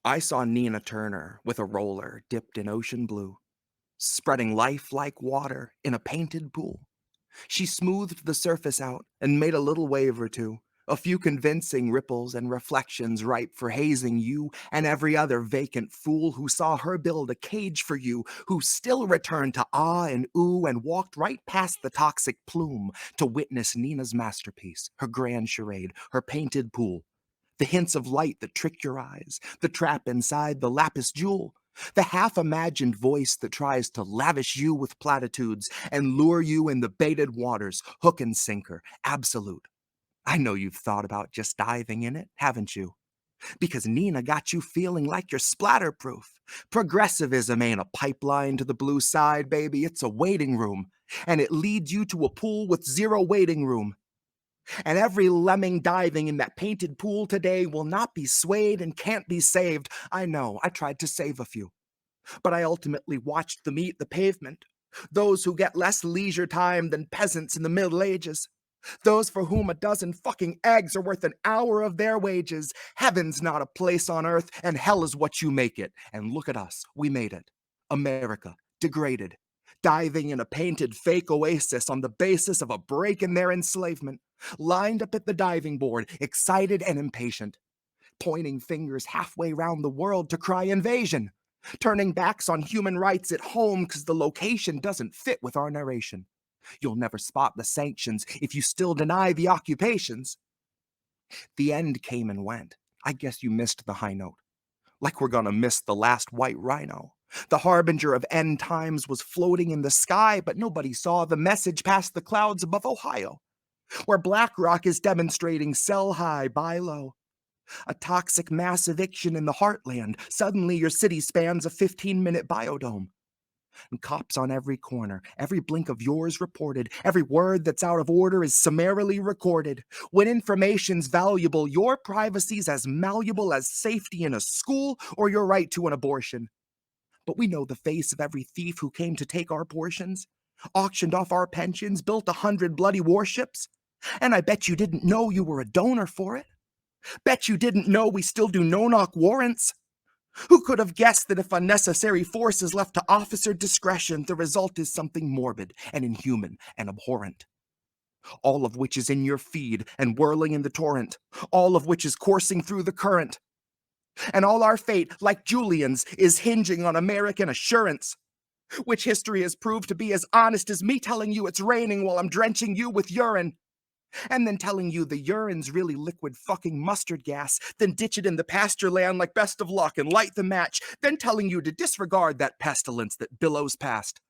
I saw Nina Turner with a roller dipped in ocean blue, spreading life like water in a painted pool. She smoothed the surface out and made a little wave or two, a few convincing ripples and reflections ripe for hazing you and every other vacant fool who saw her build a cage for you, who still returned to ah and ooh and walked right past the toxic plume to witness Nina's masterpiece, her grand charade, her painted pool. The hints of light that trick your eyes, the trap inside the lapis jewel, the half-imagined voice that tries to lavish you with platitudes and lure you in the baited waters, hook and sinker, absolute. I know you've thought about just diving in it, haven't you? Because Nina got you feeling like you're splatterproof. Progressivism ain't a pipeline to the blue side, baby, it's a waiting room. And it leads you to a pool with zero waiting room. And every lemming diving in that painted pool today will not be swayed and can't be saved. I know, I tried to save a few, but I ultimately watched them eat the pavement. Those who get less leisure time than peasants in the Middle Ages. Those for whom a dozen fucking eggs are worth an hour of their wages. Heaven's not a place on earth, and hell is what you make it. And look at us, we made it. America, degraded, diving in a painted fake oasis on the basis of a break in their enslavement, lined up at the diving board, excited and impatient, pointing fingers halfway round the world to cry invasion, turning backs on human rights at home because the location doesn't fit with our narration. You'll never spot the sanctions if you still deny the occupations. The end came and went. I guess you missed the high note. Like we're gonna miss the last white rhino. The harbinger of end times was floating in the sky, but nobody saw the message past the clouds above Ohio, where BlackRock is demonstrating sell high, buy low. A toxic mass eviction in the heartland. Suddenly your city spans a 15-minute biodome. And cops on every corner, every blink of yours reported, every word that's out of order is summarily recorded. When information's valuable, your privacy's as malleable as safety in a school or your right to an abortion. But we know the face of every thief who came to take our portions, auctioned off our pensions, built 100 bloody warships. And I bet you didn't know you were a donor for it. Bet you didn't know we still do no-knock warrants. Who could have guessed that if unnecessary force is left to officer discretion, the result is something morbid and inhuman and abhorrent? All of which is in your feed and whirling in the torrent, all of which is coursing through the current. And all our fate, like Julian's, is hinging on American assurance, which history has proved to be as honest as me telling you it's raining while I'm drenching you with urine. And then telling you the urine's really liquid fucking mustard gas, then ditch it in the pasture land like best of luck and light the match, then telling you to disregard that pestilence that billows past.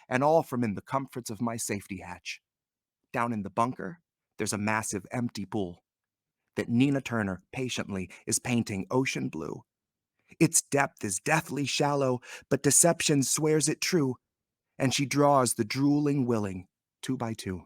And all from in the comforts of my safety hatch. Down in the bunker, there's a massive empty pool that Nina Turner patiently is painting ocean blue. Its depth is deathly shallow, but deception swears it true, and she draws the drooling willing 2 by 2.